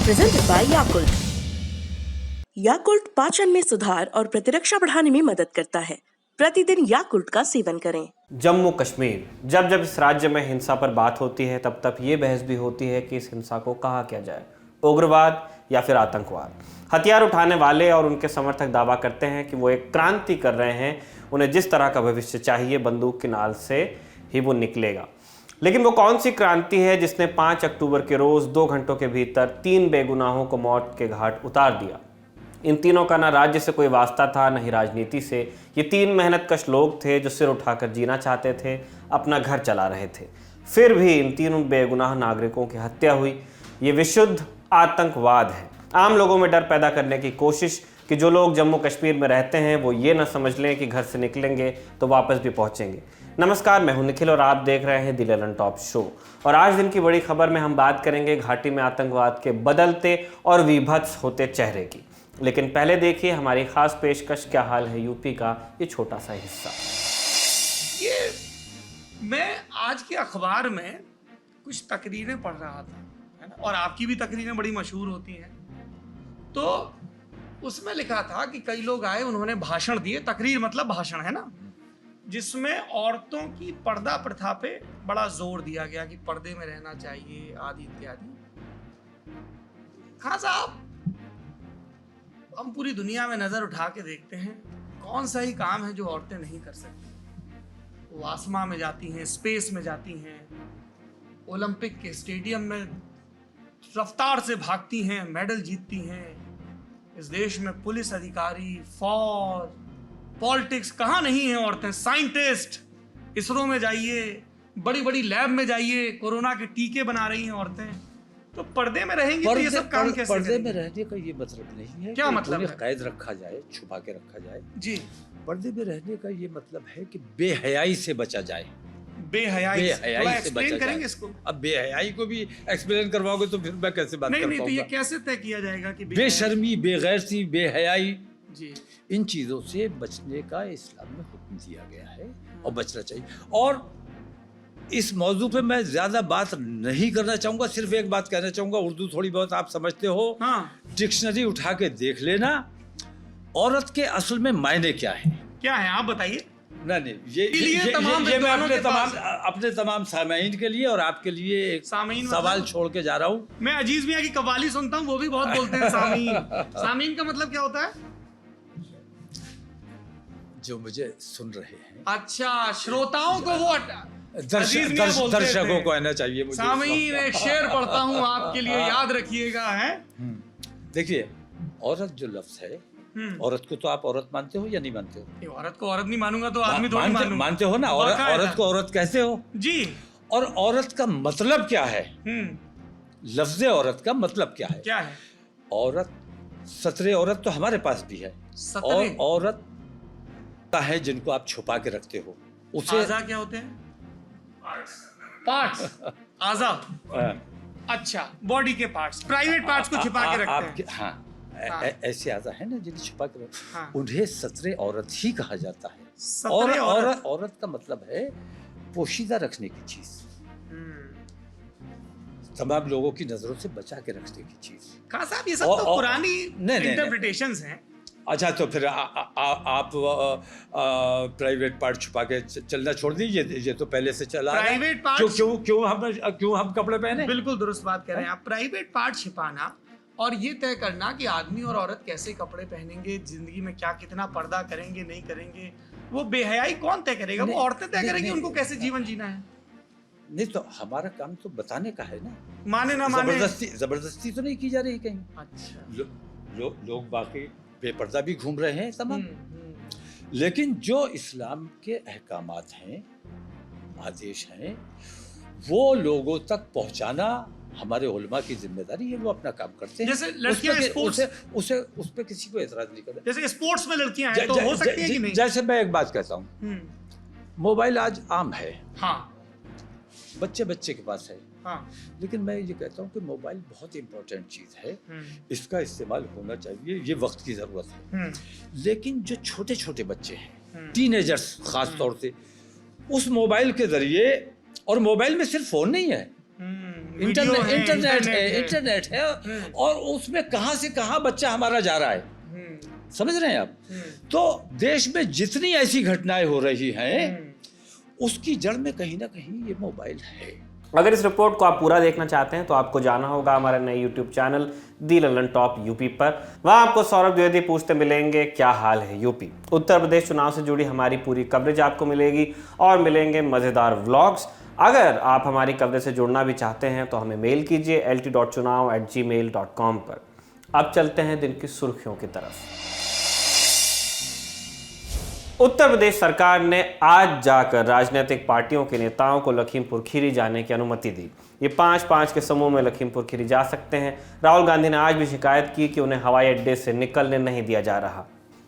presented by Yakult. Yakult पाचन में सुधार और प्रतिरक्षा बढ़ाने में मदद करता है। प्रतिदिन याकुल्ट का सेवन करें। जम्मू कश्मीर, जब जब इस राज्य में हिंसा पर बात होती है तब तब ये बहस भी होती है कि इस हिंसा को कहा क्या जाए, उग्रवाद या फिर आतंकवाद। हथियार उठाने वाले और उनके समर्थक दावा करते हैं कि वो एक क्रांति कर रहे हैं, उन्हें जिस तरह का भविष्य चाहिए बंदूक की नाल से ही वो निकलेगा। लेकिन वो कौन सी क्रांति है जिसने 5 अक्टूबर के रोज 2 घंटों के भीतर 3 बेगुनाहों को मौत के घाट उतार दिया। इन तीनों का ना राज्य से कोई वास्ता था, न ही राजनीति से। ये 3 मेहनतकश लोग थे जो सिर उठाकर जीना चाहते थे, अपना घर चला रहे थे। फिर भी इन तीनों बेगुनाह नागरिकों की हत्या हुई। ये विशुद्ध आतंकवाद है। आम लोगों में डर पैदा करने की कोशिश कि जो लोग जम्मू कश्मीर में रहते हैं वो ये न समझ लें कि घर से निकलेंगे तो वापस भी पहुंचेंगे। नमस्कार, मैं हूं निखिल और आप देख रहे हैं द ललन टॉप शो। और आज दिन की बड़ी खबर में हम बात करेंगे घाटी में आतंकवाद के बदलते और विभत्स होते चेहरे की। लेकिन पहले देखिए हमारी खास पेशकश क्या हाल है यूपी का ये छोटा सा हिस्सा। ये मैं आज के अखबार में कुछ तकरीरें पढ़ रहा था, है ना, और आपकी भी तकरीरें बड़ी मशहूर होती हैं। तो उसमें लिखा था कि कई लोग आए, उन्होंने भाषण दिए। तकरीर मतलब भाषण, है ना, जिसमें औरतों की पर्दा प्रथा पे बड़ा जोर दिया गया कि पर्दे में रहना चाहिए आदि इत्यादि। खान साहब, हम पूरी दुनिया में नजर उठा के देखते हैं कौन सा ही काम है जो औरतें नहीं कर सकती। वो आसमां में जाती हैं, स्पेस में जाती हैं, ओलंपिक के स्टेडियम में रफ्तार से भागती हैं, मेडल जीतती हैं। इस देश में पुलिस अधिकारी, फौज, पॉलिटिक्स, कहाँ नहीं है औरतें। साइंटिस्ट, इसरो में जाइए, बड़ी बड़ी लैब में जाइए, कोरोना के टीके बना रही हैं औरतें। तो पर्दे में रहेंगी तो ये सब काम कैसे पर्दे में रहने का ये मतलब नहीं है। क्या मतलब है? कैद रखा जाए, छुपा के रखा जाए जी। पर्दे में रहने का ये मतलब है कि बेहयाई से बचा जाए। बेहयाई से बचा करेंगे जाए। इसको। अब बेहयाई को भी एक्सप्लेन करवाओगे तो फिर मैं कैसे बात कर नहीं, तो ये पाऊंगा? कैसे तय किया जाएगा कि बेशर्मी, बेगैरती, बेहयाई, जी, इन चीजों से बचने का इस्लाम में हुक्म दिया गया है और बचना चाहिए। और इस मौजू पे मैं ज्यादा बात नहीं करना चाहूंगा, सिर्फ एक बात कहना चाहूंगा। उर्दू थोड़ी बहुत आप समझते हो, हाँ, डिक्शनरी उठा के देख लेना, औरत के असल में मायने क्या है। क्या है आप बताइए। नहीं, ये मैं अपने तमाम सामीन के लिए और आपके लिए एक सामीन सवाल मतलब? छोड़ के जा रहा हूँ। मैं अजीज मियां की कव्वाली सुनता हूँ, वो भी बहुत बोलते हैं सामीन। सामीन का मतलब क्या होता है? जो मुझे सुन रहे हैं, अच्छा, श्रोताओं को वो दर्शकों को आना चाहिए मुझे। सामीन, एक शेर पढ़ता हूँ आपके लिए, याद रखिएगा। है देखिए, औरत जो लफ्ज है, औरत को तो आप औरत मानते हो या नहीं मानते हो? ये औरत को औरत नहीं मानूंगा तो आदमी थोड़ी मानूंगा। मानते हो ना? औरत को औरत कहते हो जी। और औरत का मतलब क्या है? लफ्ज औरत का मतलब क्या है? क्या है? औरत, सतरे औरत तो हमारे पास भी है, और औरत का है जिनको आप छुपा के रखते हो। उसे आज़ा क्या होते हैं? पार्ट्स, आज़ा। अच्छा, बॉडी के पार्ट्स, प्राइवेट पार्ट्स को छिपा के रखते हैं। हाँ, ऐसे आज़ा है ना जिन्हें छुपा के रखते हैं। हाँ। उन्हें सतरे औरत ही कहा जाता है। सतरे औरत? औरत का मतलब है पोशीदा रखने की चीज, तमाम लोगों की नजरों से बचा के रखने की चीज। कहाँ साहब, ये सब तो पुरानी इंटरप्रिटेशंस हैं। अच्छा, तो फिर आप प्राइवेट पार्ट छुपा के चलना छोड़ दीजिए। ये तो पहले से चला है। प्राइवेट पार्ट क्यों हम कपड़े पहने? बिल्कुल दुरुस्त बात कह रहे हैं आप। प्राइवेट पार्ट छिपाना और ये तय करना कि आदमी और औरत कैसे कपड़े पहनेंगे, जिंदगी में क्या कितना पर्दा करेंगे, नहीं करेंगे, वो बेहयाई कौन तय करेगा? वो औरतें तय करेंगी उनको कैसे जीवन जीना है। नहीं, तो हमारा काम तो बताने का है ना। माने ना माने, जबरदस्ती तो नहीं की जा रही कहीं। अच्छा, लोग बाकी बेपर्दा भी घूम रहे हैं तमाम। लेकिन जो इस्लाम के अहकामात हैं, आदेश हैं, वो लोगों तक पहुंचाना हमारे उलमा की जिम्मेदारी है। वो अपना काम करते हैं। जैसे लड़कियां स्पोर्ट्स, उस पे किसी को एतराज नहीं करता। जैसे स्पोर्ट्स में लड़कियां हैं तो हो सकती है कि नहीं? जैसे मैं एक बात कहता हूँ, मोबाइल आज आम है, हाँ, बच्चे के पास है, हाँ, लेकिन मैं ये कहता हूँ कि मोबाइल बहुत इंपॉर्टेंट चीज है, इसका इस्तेमाल होना चाहिए, ये वक्त की जरूरत है। लेकिन जो छोटे छोटे बच्चे हैं, टीनेजर्स खास तौर से, उस मोबाइल के जरिए, और मोबाइल में सिर्फ फोन नहीं है, वीडियो है, इंटरनेट है और उसमें कहाँ से कहाँ बच्चा हमारा जा रहा है, समझ रहे हैं आप। तो देश में जितनी ऐसी घटनाएं हो रही हैं उसकी जड़ में कहीं ना कहीं ये मोबाइल है। अगर इस रिपोर्ट को आप पूरा देखना चाहते हैं तो आपको जाना होगा हमारे नए यूट्यूब चैनल दी ललन टॉप यूपी पर। वहां आपको सौरभ द्विवेदी पूछते मिलेंगे क्या हाल है यूपी। उत्तर प्रदेश चुनाव से जुड़ी हमारी पूरी कवरेज आपको मिलेगी और मिलेंगे मजेदार व्लॉग्स। अगर आप हमारी कवरेज से जुड़ना भी चाहते हैं तो हमें मेल कीजिए lt.chunav@gmail.com पर। अब चलते हैं दिन की सुर्खियों की तरफ। उत्तर प्रदेश सरकार ने आज जाकर राजनीतिक पार्टियों के नेताओं को लखीमपुर खीरी जाने की अनुमति दी। ये 5-5 के समूह में लखीमपुर खीरी जा सकते हैं। राहुल गांधी ने आज भी शिकायत की कि उन्हें हवाई अड्डे से निकलने नहीं दिया जा रहा।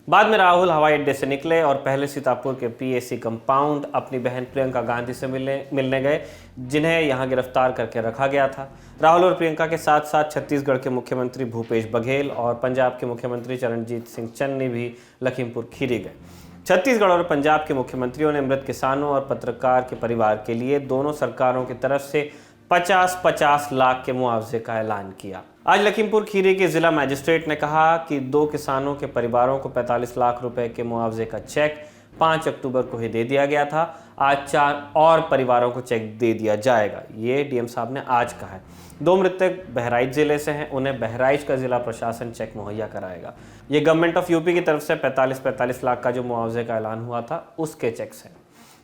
बाद में राहुल हवाई अड्डे से निकले और पहले सीतापुर के पीएसी कंपाउंड अपनी बहन प्रियंका गांधी से मिलने गए, जिन्हें यहां गिरफ्तार करके रखा गया था। राहुल और प्रियंका के साथ साथ छत्तीसगढ़ के मुख्यमंत्री भूपेश बघेल और पंजाब के मुख्यमंत्री चरणजीत सिंह चन्नी भी लखीमपुर खीरी गए। छत्तीसगढ़ और पंजाब के मुख्यमंत्रियों ने मृत किसानों और पत्रकार के परिवार के लिए दोनों सरकारों की तरफ से 50-50 लाख के मुआवजे का ऐलान किया। आज लखीमपुर खीरी के जिला मजिस्ट्रेट ने कहा कि 2 किसानों के परिवारों को 45 लाख रुपए के मुआवजे का चेक 5 अक्टूबर को ही दे दिया गया था। आज 4 और परिवारों को चेक दे दिया जाएगा, ये डीएम साहब ने आज कहा है। 2 मृतक बहराइच जिले से हैं, उन्हें बहराइच का जिला प्रशासन चेक मुहैया कराएगा। ये गवर्नमेंट ऑफ यूपी की तरफ से 45-45 लाख का जो मुआवजे का ऐलान हुआ था उसके चेक्स हैं।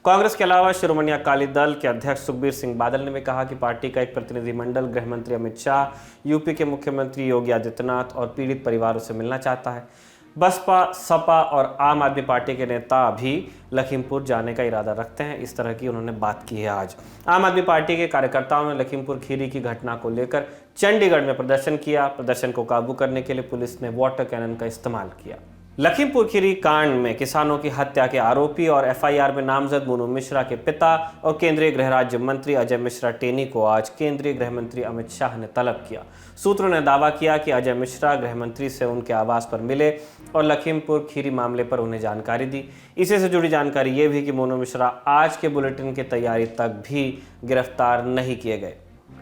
कांग्रेस के अलावा शिरोमणि अकाली दल के अध्यक्ष सुखबीर सिंह बादल ने भी कहा कि पार्टी का एक प्रतिनिधिमंडल गृह मंत्री अमित शाह, यूपी के मुख्यमंत्री योगी आदित्यनाथ और पीड़ित परिवारों से मिलना चाहता है। बसपा, सपा और आम आदमी पार्टी के नेता भी लखीमपुर जाने का इरादा रखते हैं। इस तरह की उन्होंने बात की है। आज आम आदमी पार्टी के कार्यकर्ताओं ने लखीमपुर खीरी की घटना को लेकर चंडीगढ़ में प्रदर्शन किया। प्रदर्शन को काबू करने के लिए पुलिस ने वाटर कैनन का इस्तेमाल किया। लखीमपुर खीरी कांड में किसानों की हत्या के आरोपी और एफआईआर में नामजद मोनू मिश्रा के पिता और केंद्रीय गृह राज्य मंत्री अजय मिश्रा टेनी को आज केंद्रीय गृह मंत्री अमित शाह ने तलब किया। सूत्रों ने दावा किया कि अजय मिश्रा गृह मंत्री से उनके आवास पर मिले और लखीमपुर खीरी मामले पर उन्हें जानकारी दी। इसी से जुड़ी जानकारी ये भी कि मोनू मिश्रा आज के बुलेटिन की तैयारी तक भी गिरफ्तार नहीं किए गए।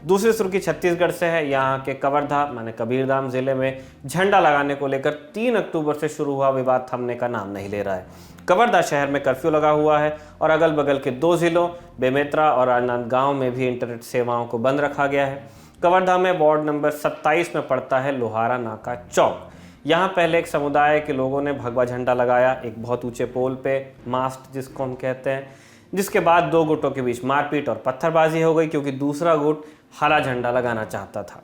दूसरी सुर्खी छत्तीसगढ़ से है। यहाँ के कवर्धा माने कबीरधाम जिले में झंडा लगाने को लेकर 3 अक्टूबर से शुरू हुआ विवाद थमने का नाम नहीं ले रहा है। कवर्धा शहर में कर्फ्यू लगा हुआ है और अगल बगल के 2 जिलों बेमेतरा और राजनांदगांव में भी इंटरनेट सेवाओं को बंद रखा गया है। कवर्धा में वार्ड नंबर 27 में पड़ता है लोहारा नाका चौक। यहाँ पहले एक समुदाय के लोगों ने भगवा झंडा लगाया एक बहुत ऊंचे पोल पे, मास्ट जिसको हम कहते हैं, जिसके बाद 2 गुटों के बीच मारपीट और पत्थरबाजी हो गई क्योंकि दूसरा गुट हरा झंडा लगाना चाहता था।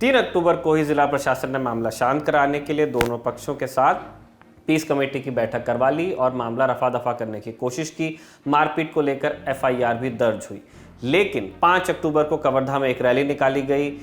3 अक्टूबर को ही जिला प्रशासन ने मामला शांत कराने के लिए दोनों पक्षों के साथ पीस कमेटी की बैठक करवा ली और मामला रफा दफा करने की कोशिश की। मारपीट को लेकर एफआईआर भी दर्ज हुई। लेकिन 5 अक्टूबर को कवर्धा में एक रैली निकाली गई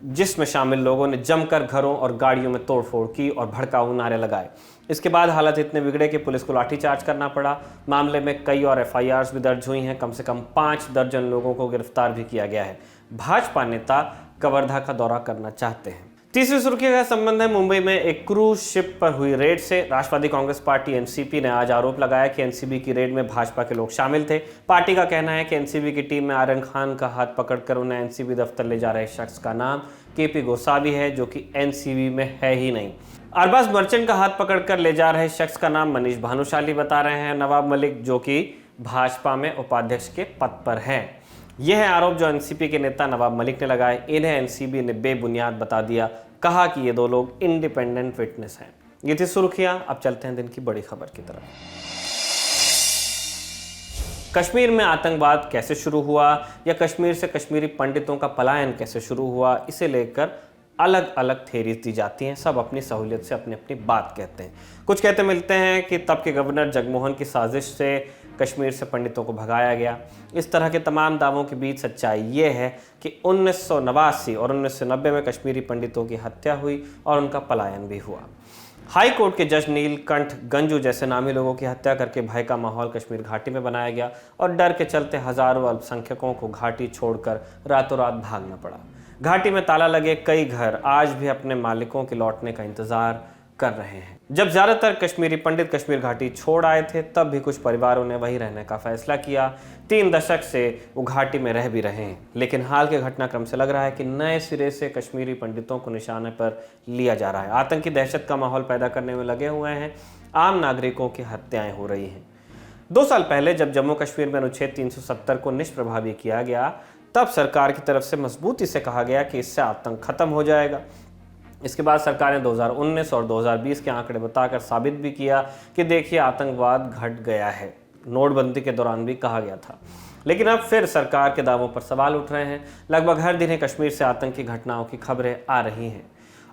जिसमें शामिल लोगों ने जमकर घरों और गाड़ियों में तोड़फोड़ की और भड़काऊ नारे लगाए। इसके बाद हालत इतने बिगड़े कि पुलिस को लाठीचार्ज करना पड़ा। मामले में कई और एफआईआर्स भी दर्ज हुई हैं। कम से कम 5 दर्जन लोगों को गिरफ्तार भी किया गया है। भाजपा नेता कवर्धा का दौरा करना चाहते हैं। तीसरी सुर्खी का संबंध है मुंबई में एक क्रूज शिप पर हुई रेड से। राष्ट्रवादी कांग्रेस पार्टी एनसीपी ने आज आरोप लगाया कि एनसीबी की रेड में भाजपा के लोग शामिल थे। पार्टी का कहना है कि एनसीबी की टीम में आर्यन खान का हाथ पकड़कर उन्हें एनसीबी दफ्तर ले जा रहे शख्स का नाम केपी गोसावी है, जो कि एनसीबी में है ही नहीं। अरबाज मर्चेंट का हाथ पकड़कर ले जा रहे शख्स का नाम मनीष भानुशाली बता रहे हैं नवाब मलिक, जो कि भाजपा में उपाध्यक्ष के पद पर हैं। यह है आरोप जो एनसीपी के नेता नवाब मलिक ने लगाए। इन्हें एनसीबी ने बेबुनियाद बता दिया। कहा कि ये 2 लोग इंडिपेंडेंट विटनेस हैं। ये थी सुर्खियां। अब चलते हैं दिन की बड़ी खबर की तरफ। कश्मीर में आतंकवाद कैसे शुरू हुआ या कश्मीर से कश्मीरी पंडितों का पलायन कैसे शुरू हुआ, इसे लेकर अलग अलग थेरीज दी जाती हैं। सब अपनी सहूलियत से अपनी अपनी बात कहते हैं। कुछ कहते मिलते हैं कि तब के गवर्नर जगमोहन की साजिश से कश्मीर से पंडितों को भगाया गया। इस तरह के तमाम दावों के बीच सच्चाई ये है कि 1989 और 1990 में कश्मीरी पंडितों की हत्या हुई और उनका पलायन भी हुआ। हाई कोर्ट के जज नीलकंठ गंजू जैसे नामी लोगों की हत्या करके भय का माहौल कश्मीर घाटी में बनाया गया और डर के चलते हजारों अल्पसंख्यकों को घाटी छोड़कर रातों रात भागना पड़ा। घाटी में ताला लगे कई घर आज भी अपने मालिकों के लौटने का इंतजार कर रहे हैं। जब ज्यादातर कश्मीरी पंडित कश्मीर घाटी छोड़ आए थे तब भी कुछ परिवारों ने वहीं रहने का फैसला किया। 3 दशक से वो घाटी में रह भी रहे हैं, लेकिन हाल के घटनाक्रम से लग रहा है कि नए सिरे से कश्मीरी पंडितों को निशाने पर लिया जा रहा है। आतंकी दहशत का माहौल पैदा करने में लगे हुए हैं, आम नागरिकों की हत्याएं हो रही हैं। 2 साल पहले जब जम्मू कश्मीर में अनुच्छेद 370 को निष्प्रभावी किया गया तब सरकार की तरफ से मजबूती से कहा गया कि इससे आतंक खत्म हो जाएगा। इसके बाद सरकार ने 2019 और 2020 के आंकड़े बताकर साबित भी किया कि देखिए आतंकवाद घट गया है। नोटबंदी के दौरान भी कहा गया था, लेकिन अब फिर सरकार के दावों पर सवाल उठ रहे हैं। लगभग हर दिन ही कश्मीर से आतंकी घटनाओं की खबरें आ रही हैं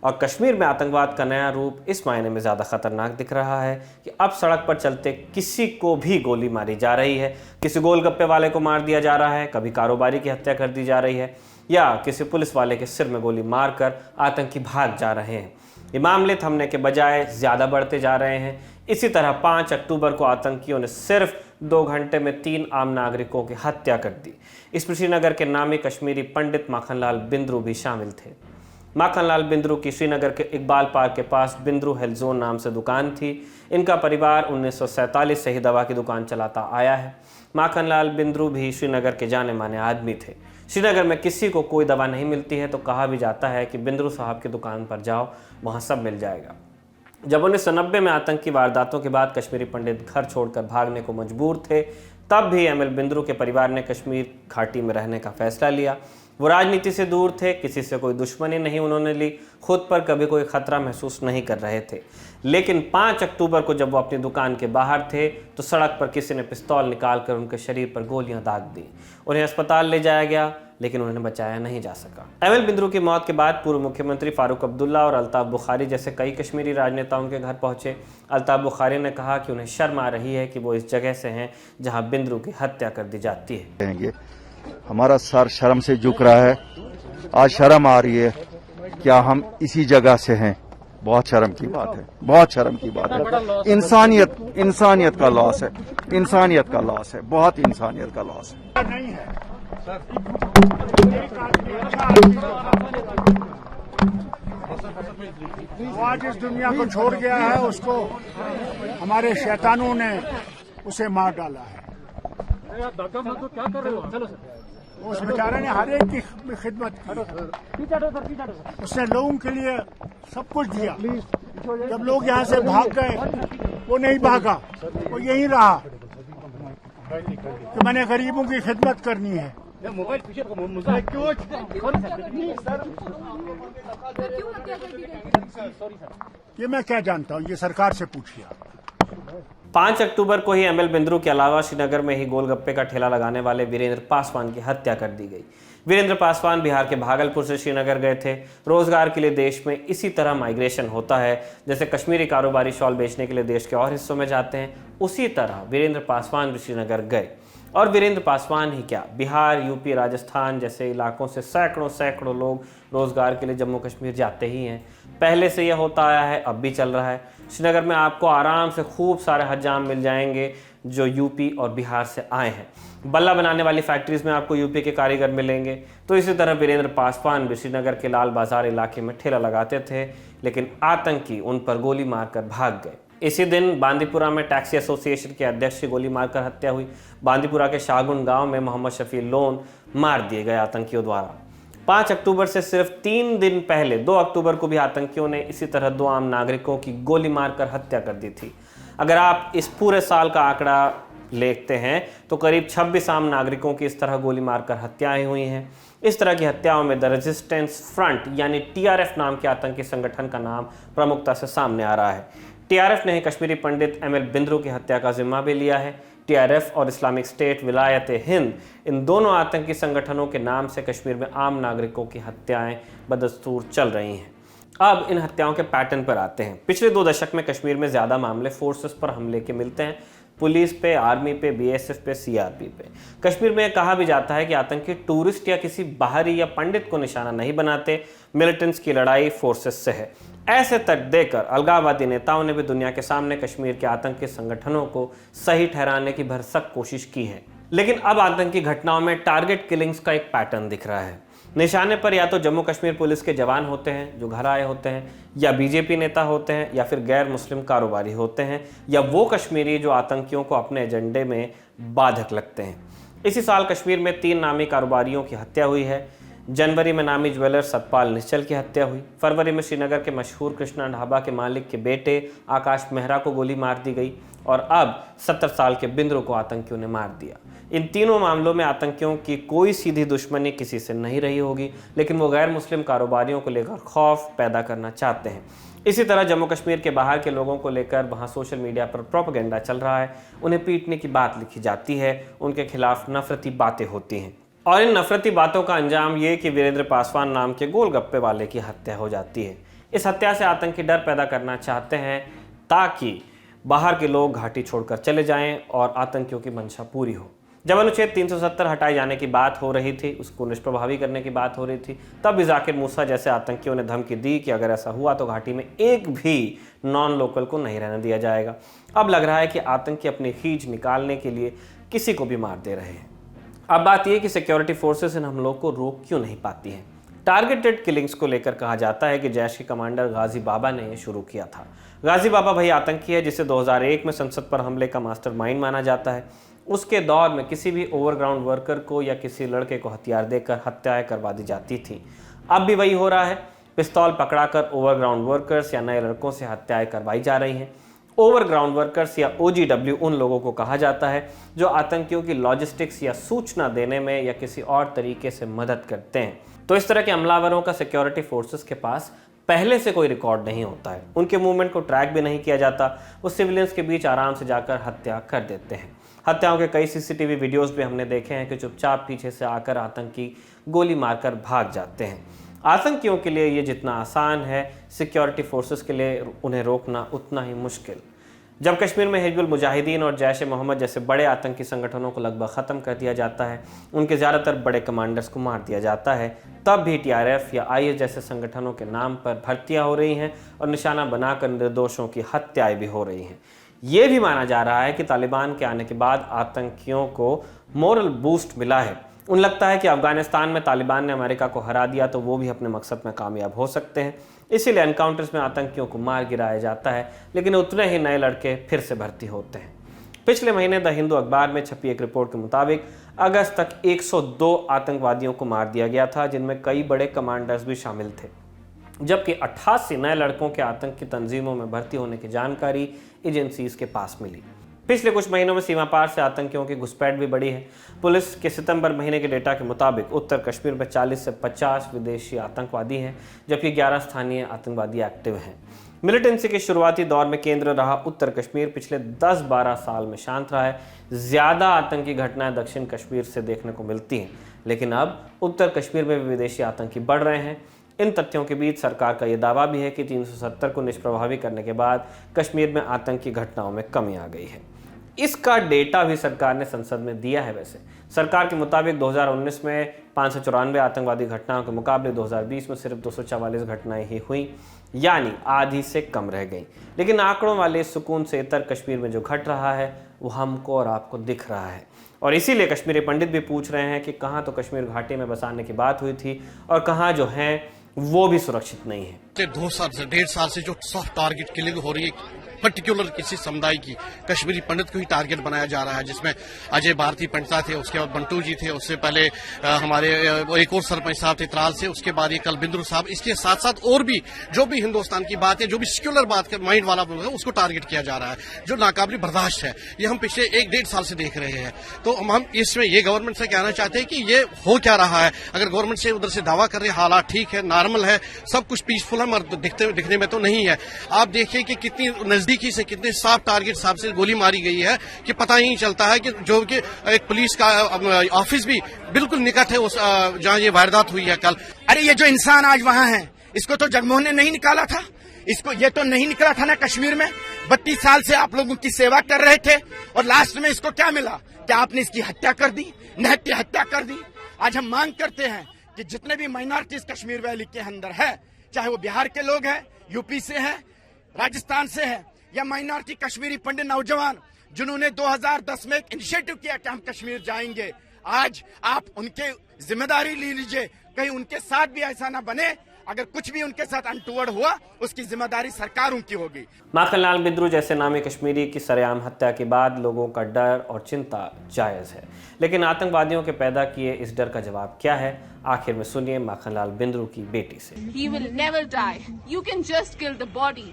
और कश्मीर में आतंकवाद का नया रूप इस मायने में ज़्यादा खतरनाक दिख रहा है कि अब सड़क पर चलते किसी को भी गोली मारी जा रही है, किसी गोलगप्पे वाले को मार दिया जा रहा है, कभी कारोबारी की हत्या कर दी जा रही है या किसी पुलिस वाले के सिर में गोली मारकर आतंकी भाग जा रहे हैं। ये मामले थमने के बजाय ज़्यादा बढ़ते जा रहे हैं। इसी तरह 5 अक्टूबर को आतंकियों ने सिर्फ 2 घंटे में 3 आम नागरिकों की हत्या कर दी। इसमें श्रीनगर के नामी कश्मीरी पंडित माखनलाल बिंद्रू भी शामिल थे। माखनलाल बिंद्रू की श्रीनगर के इकबाल पार्क के पास बिंद्रू हेल्थ जोन नाम से दुकान थी। इनका परिवार 1947 से ही दवा की दुकान चलाता आया है। माखनलाल बिंद्रू भी श्रीनगर के जाने माने आदमी थे। श्रीनगर में किसी को कोई दवा नहीं मिलती है तो कहा भी जाता है कि बिंद्रू साहब की दुकान पर जाओ, वहाँ सब मिल जाएगा। जब 1990 में आतंकी वारदातों के बाद कश्मीरी पंडित घर छोड़कर भागने को मजबूर थे तब भी एमएल बिंद्रू के परिवार ने कश्मीर घाटी में रहने का फैसला लिया। वो राजनीति से दूर थे, किसी से कोई दुश्मनी नहीं उन्होंने ली, खुद पर कभी कोई खतरा महसूस नहीं कर रहे थे। लेकिन 5 अक्टूबर को जब वो अपनी दुकान के बाहर थे तो सड़क पर किसी ने पिस्तौल निकालकर उनके शरीर पर गोलियां दाग दी। उन्हें अस्पताल ले जाया गया लेकिन उन्हें बचाया नहीं जा सका। एमएल बिंद्रू की मौत के बाद पूर्व मुख्यमंत्री फारूक अब्दुल्ला और अल्ताफ बुखारी जैसे कई कश्मीरी राजनेताओं के घर पहुंचे। अल्ताफ बुखारी ने कहा कि उन्हें शर्म आ रही है कि वो इस जगह से हैं जहां बिंद्रू की हत्या कर दी जाती है। हमारा सर शर्म से झुक रहा है, आज शर्म आ रही है क्या हम इसी जगह से हैं। बहुत शर्म की बात है, बहुत शर्म की बात है। इंसानियत का लॉस है, इंसानियत का लॉस है, बहुत इंसानियत का लॉस है। नहीं है वो आज इस दुनिया को छोड़ गया है, उसको हमारे शैतानों ने उसे मार डाला है। क्या कर रहे हो? उस बेचारे ने हर एक की खिदमत की, उसने लोगों के लिए सब कुछ दिया। जब लोग यहाँ से भाग गए वो नहीं भागा, वो यहीं रहा कि मैंने गरीबों की खिदमत करनी है। ये मैं क्या जानता हूँ, ये सरकार से पूछिए। 5 अक्टूबर को ही एमएल बिंद्रू के अलावा श्रीनगर में ही गोलगप्पे का ठेला लगाने वाले वीरेंद्र पासवान की हत्या कर दी गई। वीरेंद्र पासवान बिहार के भागलपुर से श्रीनगर गए थे। रोजगार के लिए देश में इसी तरह माइग्रेशन होता है, जैसे कश्मीरी कारोबारी शॉल बेचने के लिए देश के और हिस्सों में जाते हैं, उसी तरह वीरेंद्र पासवान भी श्रीनगर गए। और वीरेंद्र पासवान ही क्या, बिहार, यूपी, राजस्थान जैसे इलाकों से सैकड़ों लोग रोजगार के लिए जम्मू कश्मीर जाते ही हैं। पहले से यह होता आया है, अब भी चल रहा है। श्रीनगर में आपको आराम से खूब सारे हज्जाम मिल जाएंगे जो यूपी और बिहार से आए हैं। बल्ला बनाने वाली फैक्ट्रीज में आपको यूपी के कारीगर मिलेंगे। तो इसी तरह वीरेंद्र पासवान भी श्रीनगर के लाल बाजार इलाके में ठेला लगाते थे, लेकिन आतंकी उन पर गोली मारकर भाग गए। इसी दिन बांदीपुरा में टैक्सी एसोसिएशन के अध्यक्ष की गोली मारकर हत्या हुई। बांदीपुरा के शाहगुन गांव में मोहम्मद शफी लोन मार दिए गए आतंकियों द्वारा। 5 अक्टूबर से सिर्फ 3 दिन पहले 2 अक्टूबर को भी आतंकियों ने इसी तरह 2 आम नागरिकों की गोली मारकर हत्या कर दी थी। अगर आप इस पूरे साल का आंकड़ा देखते हैं तो करीब 26 आम नागरिकों की इस तरह गोली मारकर हत्याएं हुई हैं। इस तरह की हत्याओं में द रेजिस्टेंस फ्रंट यानी टीआरएफ नाम के आतंकी संगठन का नाम प्रमुखता से सामने आ रहा है। टीआरएफ ने कश्मीरी पंडित एमएल बिंद्रू की हत्या का जिम्मा भी लिया है। टीआरएफ और इस्लामिक स्टेट विलायत हिंद, इन दोनों आतंकी संगठनों के नाम से कश्मीर में आम नागरिकों की हत्याएं बदस्तूर चल रही हैं। अब इन हत्याओं के पैटर्न पर आते हैं। पिछले 2 दशक में कश्मीर में ज़्यादा मामले फोर्सेस पर हमले के मिलते हैं, पुलिस पे, आर्मी पे, बीएसएफ पे, सीआरपी पे। कश्मीर में कहा भी जाता है कि आतंकी टूरिस्ट या किसी बाहरी या पंडित को निशाना नहीं बनाते, मिलिटेंट्स की लड़ाई फोर्सेस से है। ऐसे तर्क देकर अलगाववादी नेताओं ने भी दुनिया के सामने कश्मीर के आतंकी संगठनों को सही ठहराने की भरसक कोशिश की है। लेकिन अब आतंकी घटनाओं में टारगेट किलिंग्स का एक पैटर्न दिख रहा है। निशाने पर या तो जम्मू कश्मीर पुलिस के जवान होते हैं जो घर आए होते हैं, या बीजेपी नेता होते हैं, या फिर गैर मुस्लिम कारोबारी होते हैं, या वो कश्मीरी जो आतंकियों को अपने एजेंडे में बाधक लगते हैं। इसी साल कश्मीर में 3 नामी कारोबारियों की हत्या हुई है। जनवरी में नामी ज्वेलर सतपाल निश्चल की हत्या हुई। फरवरी में श्रीनगर के मशहूर कृष्णा ढाबा के मालिक के बेटे आकाश मेहरा को गोली मार दी गई, और अब 70 साल के बिंद्रो को आतंकियों ने मार दिया। इन तीनों मामलों में आतंकियों की कोई सीधी दुश्मनी किसी से नहीं रही होगी, लेकिन वो गैर मुस्लिम कारोबारियों को लेकर खौफ पैदा करना चाहते हैं। इसी तरह जम्मू कश्मीर के बाहर के लोगों को लेकर वहाँ सोशल मीडिया पर प्रोपेगेंडा चल रहा है। उन्हें पीटने की बात लिखी जाती है, उनके खिलाफ नफरती बातें होती हैं, और इन नफरती बातों का अंजाम ये कि वीरेंद्र पासवान नाम के गोलगप्पे वाले की हत्या हो जाती है। इस हत्या से आतंकी डर पैदा करना चाहते हैं ताकि बाहर के लोग घाटी छोड़कर चले जाएं और आतंकियों की मंशा पूरी हो। जब अनुच्छेद 370 हटाए जाने की बात हो रही थी, उसको निष्प्रभावी करने की बात हो रही थी, तब भी जाकिर मूसा जैसे आतंकियों ने धमकी दी कि अगर ऐसा हुआ तो घाटी में एक भी नॉन लोकल को नहीं रहने दिया जाएगा। अब लग रहा है कि आतंकी अपनी खींच निकालने के लिए किसी को भी मार दे रहे हैं। अब बात यह कि सिक्योरिटी फोर्सेस इन हमलों को रोक क्यों नहीं पाती हैं। टारगेटेड किलिंग्स को लेकर कहा जाता है कि जैश के कमांडर गाजी बाबा ने यह शुरू किया था। गाजी बाबा भाई आतंकी है जिसे 2001 में संसद पर हमले का मास्टरमाइंड माना जाता है। उसके दौर में किसी भी ओवरग्राउंड वर्कर को या किसी लड़के को हथियार देकर हत्याएं करवा दी जाती थी। अब भी वही हो रहा है। पिस्तौल पकड़ाकर ओवरग्राउंड वर्कर्स या नए लड़कों से हत्याएं करवाई जा रही हैं। ओवरग्राउंड वर्कर्स या OGW उन लोगों को कहा जाता है जो आतंकियों की लॉजिस्टिक्स या सूचना देने में या किसी और तरीके से मदद करते हैं। तो इस तरह के हमलावरों का सिक्योरिटी फोर्सेस के पास पहले से कोई रिकॉर्ड नहीं होता है। उनके मूवमेंट को ट्रैक भी नहीं किया जाता। वो सिविलियंस के बीच आराम से जाकर हत्या कर देते हैं। हत्याओं के कई CCTV वीडियोस भी हमने देखे हैं कि चुपचाप पीछे से आकर आतंकी गोली मारकर भाग जाते हैं। आतंकियों के लिए ये जितना आसान है, सिक्योरिटी फोर्सेस के लिए उन्हें रोकना उतना ही मुश्किल। जब कश्मीर में हिजबुल मुजाहिदीन और जैश ए मोहम्मद जैसे बड़े आतंकी संगठनों को लगभग ख़त्म कर दिया जाता है, उनके ज़्यादातर बड़े कमांडर्स को मार दिया जाता है, तब भी TRF या IS जैसे संगठनों के नाम पर भर्तियां हो रही हैं और निशाना बनाकर निर्दोषों की हत्याएं भी हो रही हैं। ये भी माना जा रहा है कि तालिबान के आने के बाद आतंकियों को मोरल बूस्ट मिला है। उन्हें लगता है कि अफगानिस्तान में तालिबान ने अमेरिका को हरा दिया तो वो भी अपने मकसद में कामयाब हो सकते हैं। इसीलिए एनकाउंटर्स में आतंकियों को मार गिराया जाता है, लेकिन उतने ही नए लड़के फिर से भर्ती होते हैं। पिछले महीने द हिंदू अखबार में छपी एक रिपोर्ट के मुताबिक अगस्त तक 102 आतंकवादियों को मार दिया गया था, जिनमें कई बड़े कमांडर्स भी शामिल थे, जबकि 88 नए लड़कों के आतंकी तंजीमों में भर्ती होने की जानकारी एजेंसीज के पास मिली। पिछले कुछ महीनों में सीमा पार से आतंकियों की घुसपैठ भी बढ़ी है। पुलिस के सितंबर महीने के डेटा के मुताबिक उत्तर कश्मीर में 40 से 50 विदेशी आतंकवादी हैं, जबकि 11 स्थानीय आतंकवादी एक्टिव हैं। मिलिटेंसी के शुरुआती दौर में केंद्र रहा उत्तर कश्मीर पिछले 10-12 साल में शांत रहा है। ज़्यादा आतंकी घटनाएं दक्षिण कश्मीर से देखने को मिलती हैं, लेकिन अब उत्तर कश्मीर में भी विदेशी आतंकी बढ़ रहे हैं। इन तथ्यों के बीच सरकार का यह दावा भी है कि 370 को निष्प्रभावी करने के बाद कश्मीर में आतंकी घटनाओं में कमी आ गई है। इसका डेटा भी सरकार ने संसद में दिया है। वैसे सरकार के मुताबिक 2019 में 594 आतंकवादी घटनाओं के मुकाबले 2020 में सिर्फ 244 घटनाएं ही हुई, यानी आधी से कम रह गई। लेकिन आंकड़ों वाले सुकून से इतर कश्मीर में जो घट रहा है वो हमको और आपको दिख रहा है, और इसीलिए कश्मीरी पंडित भी पूछ रहे हैं कि कहाँ तो कश्मीर घाटी में बसाने की बात हुई थी और कहाँ जो है वो भी सुरक्षित नहीं है। 2 साल से 1.5 साल से जो सॉफ्ट टारगेट किलिंग हो रही है पर्टिकुलर किसी समुदाय की, कश्मीरी पंडित को ही टारगेट बनाया जा रहा है, जिसमें अजय भारती पंडिता थे, उसके बाद बंटू जी थे, उससे पहले हमारे एक और सरपंच साहब थे त्राल से, उसके बाद ये कल बिंद्रू साहब, इसके साथ साथ और भी जो भी हिंदुस्तान की बात है, जो भी सेक्युलर बात माइंड वाला है, उसको टारगेट किया जा रहा है, जो नाकाबिल बर्दाश्त है। ये हम पिछले 1-1.5 साल से देख रहे हैं। तो हम इसमें ये गवर्नमेंट से कहना चाहते हैं कि ये हो क्या रहा है। अगर गवर्नमेंट से उधर से दावा कर रहे हालात ठीक है, नॉर्मल है, सब कुछ पीसफुल है, मगर दिखने में तो नहीं है। आप देखिए कि कितनी नजदीकी से कितने साफ टारगेट साहब से गोली मारी गई है कि पता ही नहीं चलता है कि जो कि एक पुलिस का ऑफिस भी बिल्कुल निकट है उस जहां ये वारदात हुई है कल। अरे ये जो इंसान आज वहां है, इसको तो जगमोहन ने नहीं निकाला था, इसको ये तो नहीं निकला था ना कश्मीर में। 32 साल से आप लोगों की सेवा कर रहे थे और लास्ट में इसको क्या मिला? क्या आपने इसकी हत्या कर दी, निहत्या हत्या कर दी। आज हम मांग करते हैं कि जितने भी माइनॉरिटीज कश्मीर वैली के अंदर है, चाहे वो बिहार के लोग हैं, यूपी से हैं, राजस्थान से हैं, या माइनॉरिटी कश्मीरी पंडित नौजवान जिन्होंने 2010 में एक इनिशिएटिव किया कि हम कश्मीर जाएंगे, आज आप उनके जिम्मेदारी ले लीजिए, कहीं उनके साथ भी ऐसा ना बने। अगर कुछ भी उनके साथ अनटूवर्ड हुआ उसकी जिम्मेदारी सरकारों की होगी। माखनलाल बिंद्रू जैसे नामी कश्मीरी की सरेआम हत्या के बाद लोगों का डर और चिंता जायज़ है, लेकिन आतंकवादियों के पैदा किए इस डर का जवाब क्या है? आखिर में सुनिए माखनलाल बिंद्रू की बेटी से। He will never die. You can just kill the body.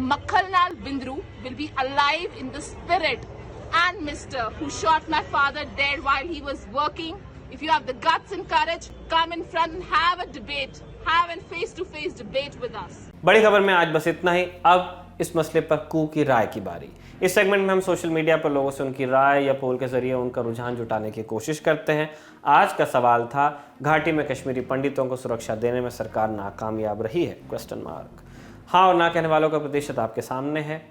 Makhanlal Bindru will be alive in the spirit. And Mr. who shot my father dead while he was working, if you have the guts and courage, come in front and have a debate. Have a face-to-face debate with us. बड़ी खबर में आज बस इतना ही। अब इस मसले पर कू की राय की बारी। इस सेगमेंट में हम सोशल मीडिया पर लोगों से उनकी राय या पोल के जरिए उनका रुझान जुटाने की कोशिश करते हैं। आज का सवाल था, घाटी में कश्मीरी पंडितों को सुरक्षा देने में सरकार नाकामयाब रही है? Question mark. हाँ और ना कहने वालों का प्रतिशत आपके सामने है।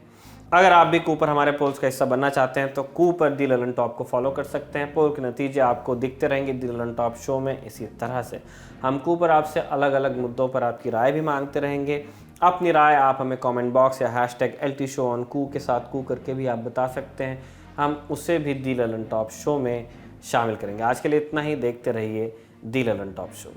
अगर आप भी कू पर हमारे पोल्स का हिस्सा बनना चाहते हैं तो कू पर दी ललन टॉप को फॉलो कर सकते हैं। पोल के नतीजे आपको दिखते रहेंगे दी ललन टॉप शो में। इसी तरह से हम कू पर आपसे अलग अलग मुद्दों पर आपकी राय भी मांगते रहेंगे। अपनी राय आप हमें कमेंट बॉक्स या #LTShow के साथ कू करके भी आप बता सकते हैं। हम उसे भी दी ललन टॉप शो में शामिल करेंगे। आज के लिए इतना ही। देखते रहिए दी ललन टॉप शो।